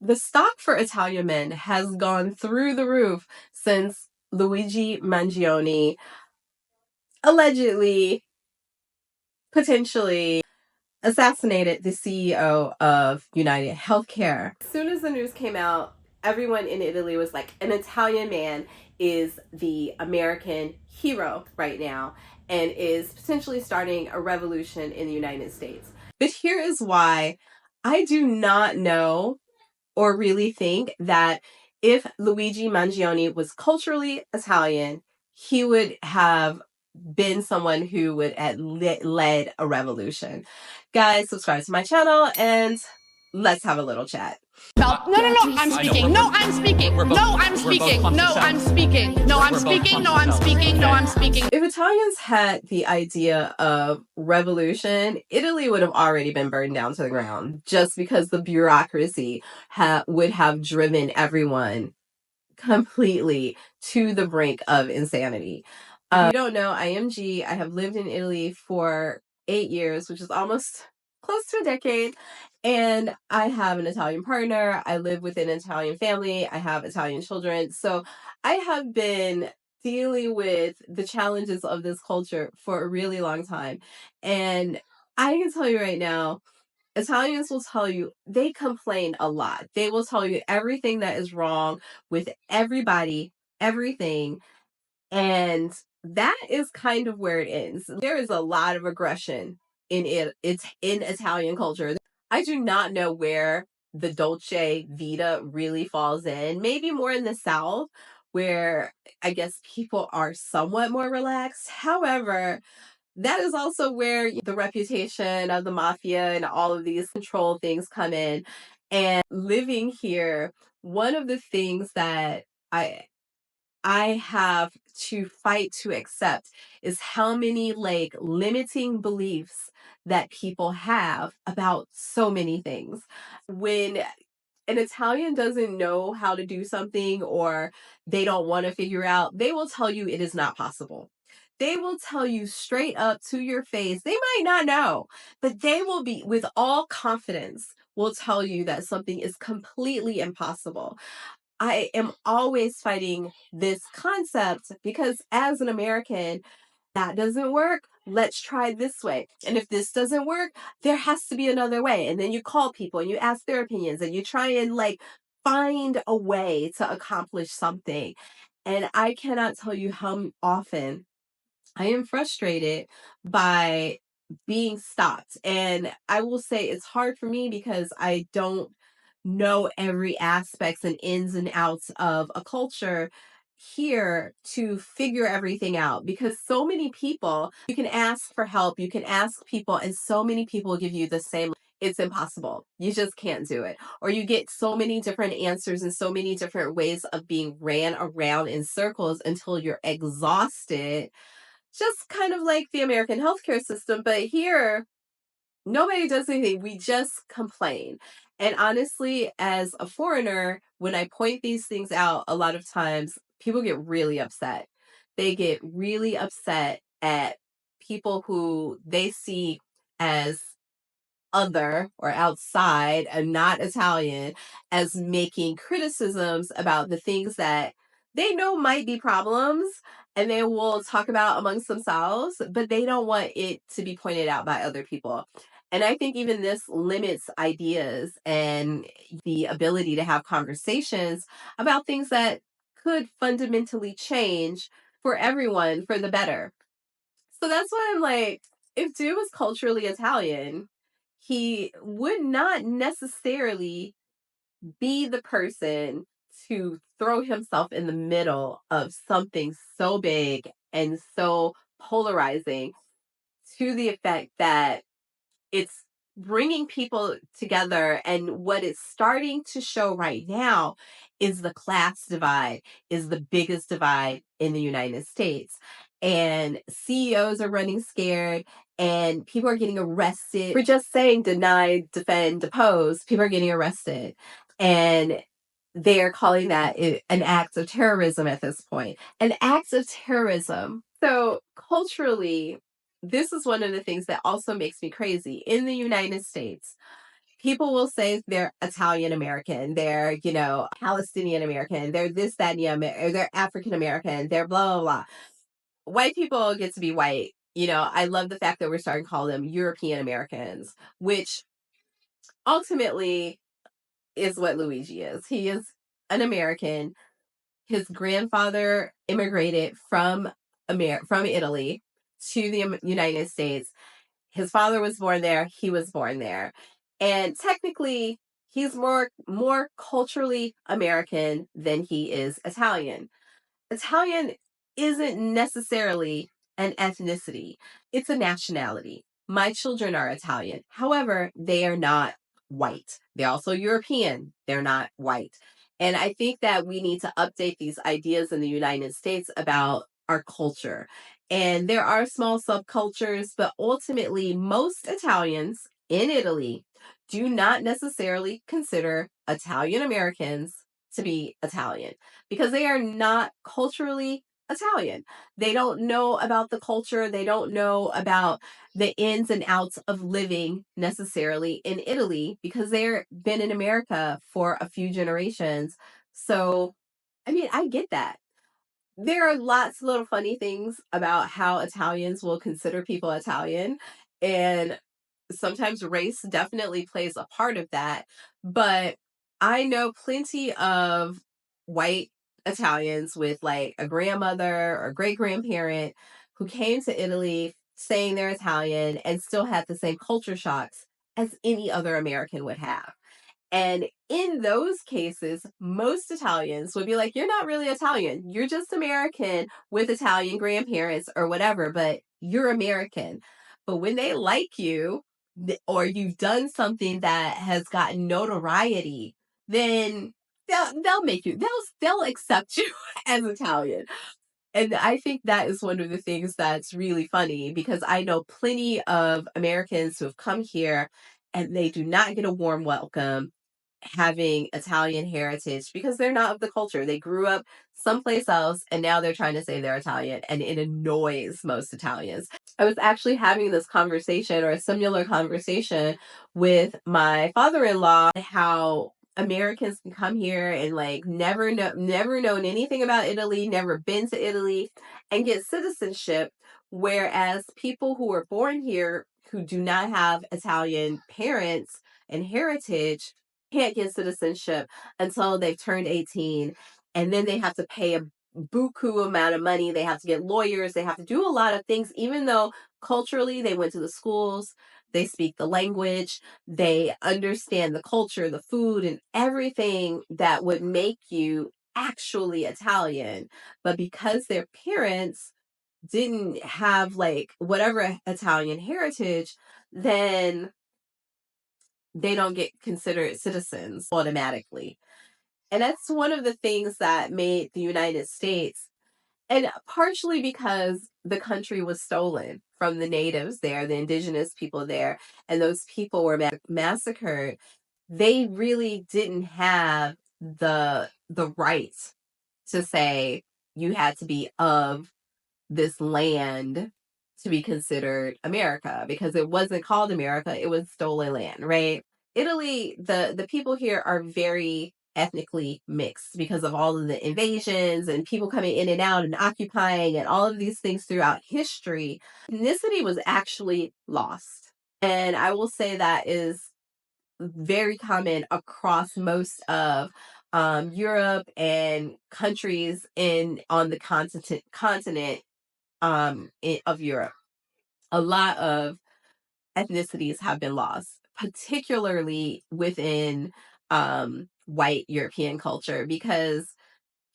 The stock for Italian men has gone through the roof since Luigi Mangione allegedly, potentially assassinated the CEO of United Healthcare. As soon as the news came out, everyone in Italy was like, an Italian man is the American hero right now and is potentially starting a revolution in the United States. But here is why I do not know or really think that if Luigi Mangione was culturally Italian, he would have been someone who would have led a revolution. Guys, subscribe to my channel and let's have a little chat. No, I'm speaking. No, I'm speaking. No, I'm speaking. No, I'm speaking. No, I'm speaking. No, I'm speaking. No, I'm speaking. If Italians had the idea of revolution, Italy would have already been burned down to the ground just because the bureaucracy would have driven everyone completely to the brink of insanity. If you don't know, I am G. I have lived in Italy for 8 years, which is almost close to a decade. And I have an Italian partner. I live with an Italian family. I have Italian children. So I have been dealing with the challenges of this culture for a really long time. And I can tell you right now, Italians will tell you they complain a lot. They will tell you everything that is wrong with everybody, everything. And that is kind of where it ends. There is a lot of aggression in it. It's in Italian culture. I do not know where the Dolce Vita really falls in. Maybe more in the South, where I guess people are somewhat more relaxed. However, that is also where the reputation of the mafia and all of these control things come in. And living here, one of the things that I have to fight to accept is how many like limiting beliefs that people have about so many things. When an Italian doesn't know how to do something or they don't want to figure out, they will tell you it is not possible. They will tell you straight up to your face. They might not know, but they will be, with all confidence, will tell you that something is completely impossible. I am always fighting this concept because as an American, that doesn't work. Let's try this way. And if this doesn't work, there has to be another way. And then you call people and you ask their opinions and you try and like find a way to accomplish something. And I cannot tell you how often I am frustrated by being stopped. And I will say it's hard for me because I don't know every aspects and ins and outs of a culture here to figure everything out, because so many people, you can ask for help, you can ask people, and so many people give you the same, it's impossible, you just can't do it, or you get so many different answers and so many different ways of being ran around in circles until you're exhausted, just kind of like the American healthcare system. But here, nobody does anything. We just complain. And honestly, as a foreigner, when I point these things out, a lot of times people get really upset. They get really upset at people who they see as other or outside and not Italian, as making criticisms about the things that they know might be problems, and they will talk about amongst themselves, but they don't want it to be pointed out by other people. And I think even this limits ideas and the ability to have conversations about things that could fundamentally change for everyone for the better. So that's why I'm like, if dude was culturally Italian, he would not necessarily be the person to throw himself in the middle of something so big and so polarizing, to the effect that it's bringing people together. And what it's starting to show right now is the class divide is the biggest divide in the United States. And CEOs are running scared, and people are getting arrested for just saying deny, defend, depose. People are getting arrested. And they're calling that an act of terrorism at this point. An act of terrorism. So culturally, this is one of the things that also makes me crazy. In the United States, people will say they're Italian American, they're, Palestinian American, they're this, that, and the or they're African American, they're blah, blah, blah. White people get to be white. I love the fact that we're starting to call them European Americans, which ultimately is what Luigi is. He is an American. His grandfather immigrated from from Italy to the United States. His father was born there. He was born there. And technically, he's more culturally American than he is Italian. Italian isn't necessarily an ethnicity, it's a nationality. My children are Italian. However, they are not white. They're also European. They're not white. And I think that we need to update these ideas in the United States about our culture. And there are small subcultures, but ultimately, most Italians in Italy do not necessarily consider Italian Americans to be Italian because they are not culturally Italian. They don't know about the culture. They don't know about the ins and outs of living necessarily in Italy because they've been in America for a few generations. So, I mean, I get that. There are lots of little funny things about how Italians will consider people Italian. And sometimes race definitely plays a part of that. But I know plenty of white Italians with like a grandmother or great grandparent who came to Italy saying they're Italian and still had the same culture shocks as any other American would have. And in those cases, most Italians would be like, you're not really Italian. You're just American with Italian grandparents or whatever, but you're American. But when they like you or you've done something that has gotten notoriety, then they'll make you, they'll accept you as Italian. And I think that is one of the things that's really funny because I know plenty of Americans who have come here and they do not get a warm welcome having Italian heritage because they're not of the culture. They grew up someplace else and now they're trying to say they're Italian and it annoys most Italians. I was actually having this conversation or a similar conversation with my father-in-law how Americans can come here and like never known anything about Italy, never been to Italy and get citizenship, whereas people who were born here who do not have Italian parents and heritage can't get citizenship until they've turned 18 and then they have to pay a buku amount of money. They have to get lawyers. They have to do a lot of things, even though culturally they went to the schools, they speak the language, they understand the culture, the food, and everything that would make you actually Italian. But because their parents didn't have like whatever Italian heritage, then they don't get considered citizens automatically. And that's one of the things that made the United States, and partially because the country was stolen from the natives there, the indigenous people there, and those people were massacred. They really didn't have the right to say you had to be of this land to be considered America because it wasn't called America, it was stolen land, right? Italy, the people here are very ethnically mixed because of all of the invasions and people coming in and out and occupying and all of these things throughout history. Ethnicity was actually lost. And I will say that is very common across most of Europe and countries in on the continent of Europe. A lot of ethnicities have been lost, particularly within white European culture, because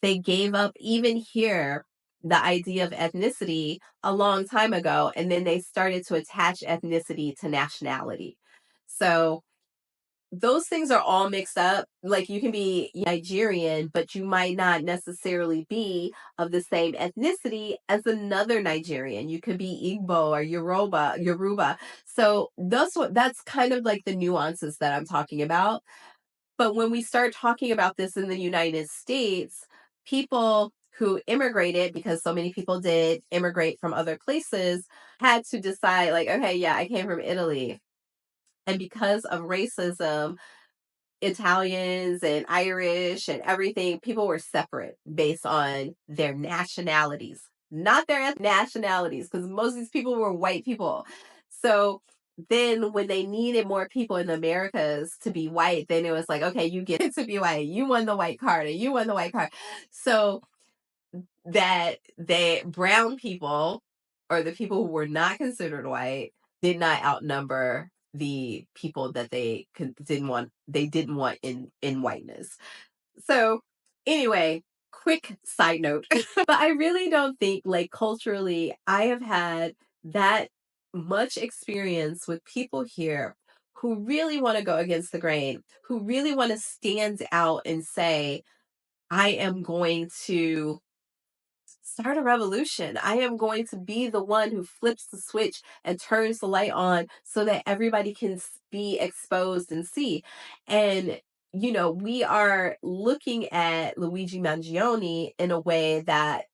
they gave up even here the idea of ethnicity a long time ago, and then they started to attach ethnicity to nationality. So those things are all mixed up. Like you can be Nigerian, but you might not necessarily be of the same ethnicity as another Nigerian. You could be Igbo or Yoruba. So that's kind of like the nuances that I'm talking about. But when we start talking about this in the United States, people who immigrated, because so many people did immigrate from other places, had to decide like, okay, yeah, I came from Italy. And because of racism, Italians and Irish and everything, people were separate based on their nationalities, not their nationalities, because most of these people were white people. So then when they needed more people in the Americas to be white, then it was like, okay, you get to be white. You won the white card and you won the white card. So that they brown people or the people who were not considered white did not outnumber the people that didn't want in whiteness. So anyway, quick side note. But I really don't think, like, culturally I have had that much experience with people here who really want to go against the grain, who really want to stand out and say, I am going to start a revolution. I am going to be the one who flips the switch and turns the light on so that everybody can be exposed and see. And, you know, we are looking at Luigi Mangione in a way that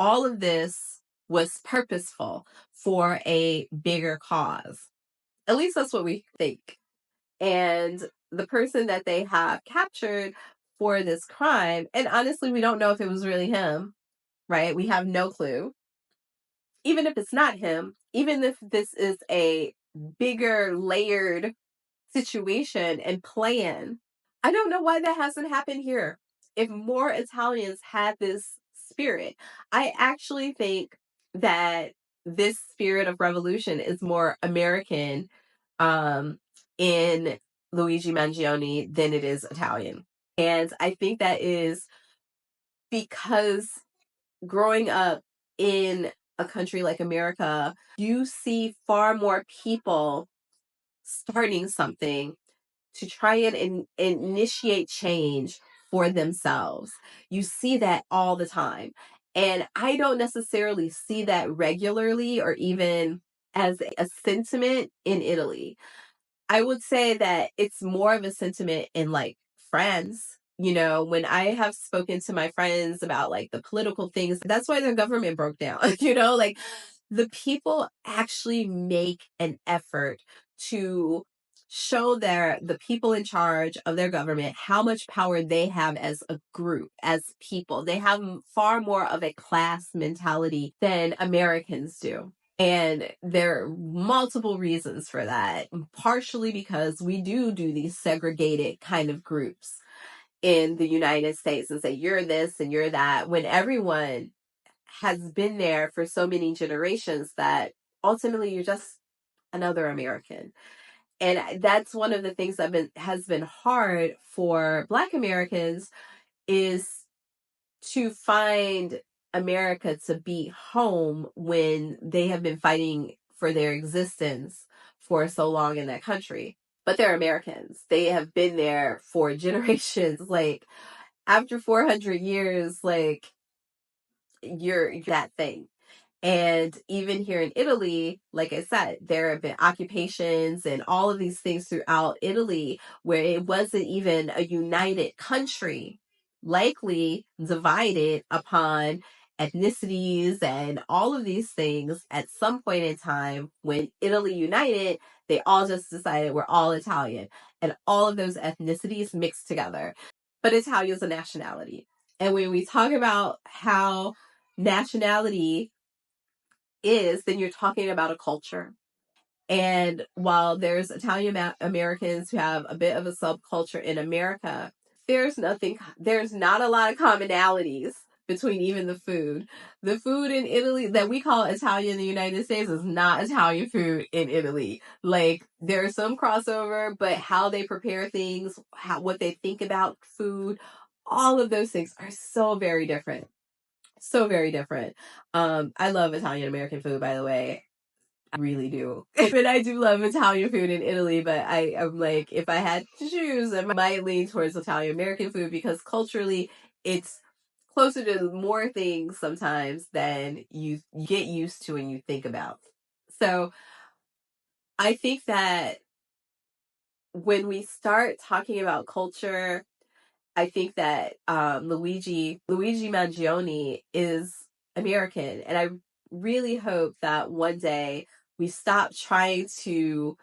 all of this was purposeful for a bigger cause. At least that's what we think. And the person that they have captured for this crime, and honestly, we don't know if it was really him, right? We have no clue. Even if it's not him, even if this is a bigger layered situation and plan, I don't know why that hasn't happened here. If more Italians had this spirit, I actually think that this spirit of revolution is more American in Luigi Mangione than it is Italian. And I think that is because growing up in a country like America, you see far more people starting something to try and initiate change for themselves. You see that all the time. And I don't necessarily see that regularly or even as a sentiment in Italy. I would say that it's more of a sentiment in, like, friends. You know, when I have spoken to my friends about, like, the political things, that's why their government broke down. You know, like, the people actually make an effort to show the people in charge of their government how much power they have as a group, as people. They have far more of a class mentality than Americans do. And there are multiple reasons for that, partially because we do these segregated kind of groups in the United States and say, you're this and you're that, when everyone has been there for so many generations that ultimately you're just another American. And that's one of the things that has been hard for Black Americans, is to find America to be home when they have been fighting for their existence for so long in that country. But they're Americans. They have been there for generations. Like, after 400 years, like, you're that thing. And even here in Italy, like I said, there have been occupations and all of these things throughout Italy where it wasn't even a united country, likely divided upon ethnicities and all of these things. At some point in time, when Italy united, they all just decided we're all Italian, and all of those ethnicities mixed together. But Italian is a nationality. And when we talk about how nationality is, then you're talking about a culture. And while there's Italian Americans who have a bit of a subculture in America, there's not a lot of commonalities between even the food. The food in Italy that we call Italian in the United States is not Italian food in Italy. Like, there's some crossover, but how they prepare things, what they think about food, all of those things are so very different. So very different. I love Italian American food, by the way. I really do. And I do love Italian food in Italy, but I'm like, if I had to choose, I might lean towards Italian American food because culturally it's closer to more things sometimes than you get used to and you think about. So I think that when we start talking about culture, I think that Luigi Mangione is American, and I really hope that one day we stop trying to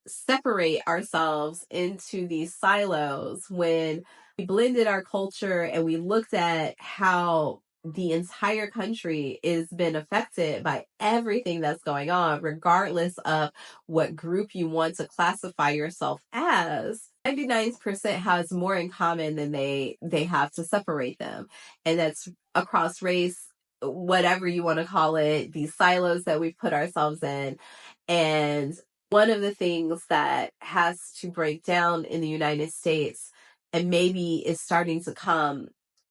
separate ourselves into these silos, when we blended our culture and we looked at how the entire country is been affected by everything that's going on, regardless of what group you want to classify yourself as. 99% has more in common than they have to separate them. And that's across race, whatever you want to call it, these silos that we've put ourselves in. And one of the things that has to break down in the United States, and maybe is starting to come,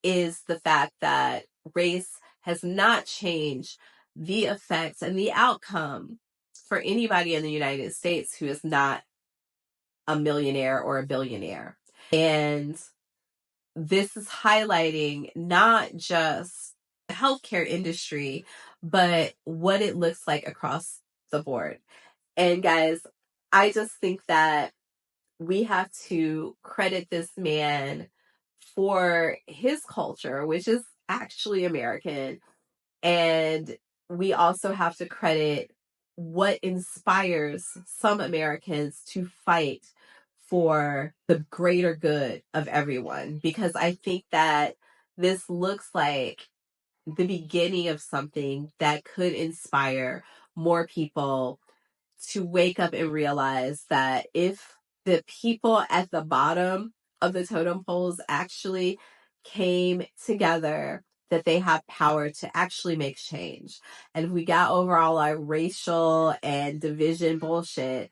is the fact that race has not changed the effects and the outcome for anybody in the United States who is not a millionaire or a billionaire. And this is highlighting not just the healthcare industry, but what it looks like across the board. And guys, I just think that we have to credit this man for his culture, which is actually American. And we also have to credit what inspires some Americans to fight for the greater good of everyone. Because I think that this looks like the beginning of something that could inspire more people to wake up and realize that if the people at the bottom of the totem poles actually came together, that they have power to actually make change. And if we got over all our racial and division bullshit,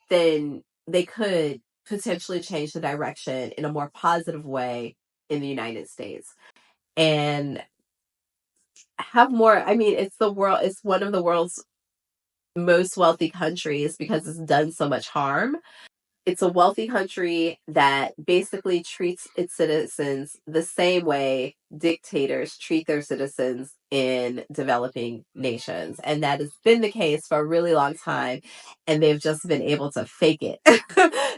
then they could potentially change the direction in a more positive way in the United States. And have more, I mean, it's one of the world's most wealthy countries because it's done so much harm. It's a wealthy country that basically treats its citizens the same way dictators treat their citizens in developing nations. And that has been the case for a really long time. And they've just been able to fake it.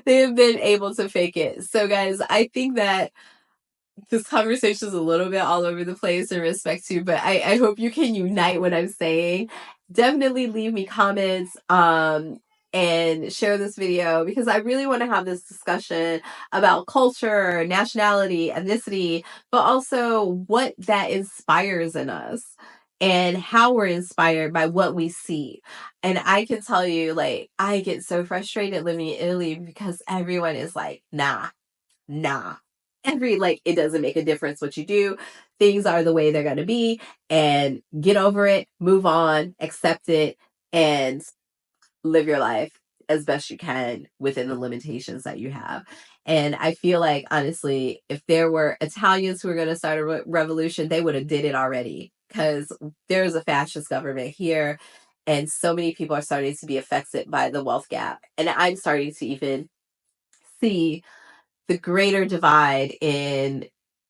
They have been able to fake it. So, guys, I think that this conversation is a little bit all over the place in respect to, but I hope you can unite what I'm saying. Definitely leave me comments and share this video, because I really want to have this discussion about culture, nationality, ethnicity, but also what that inspires in us and how we're inspired by what we see. And I can tell you, like, I get so frustrated living in Italy because everyone is like, nah. It doesn't make a difference what you do. Things are the way they're going to be, and get over it, move on, accept it, and live your life as best you can within the limitations that you have. And I feel like, honestly, if there were Italians who were going to start a revolution, they would have did it already, because there's a fascist government here, and so many people are starting to be affected by the wealth gap. And I'm starting to even see the greater divide in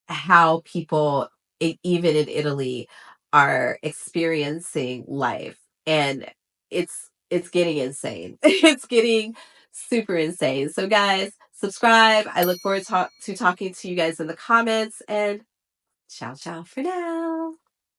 how people, even in Italy, are experiencing life. And it's getting insane. It's getting super insane. So, guys, subscribe. I look forward to talking to you guys in the comments, and ciao for now.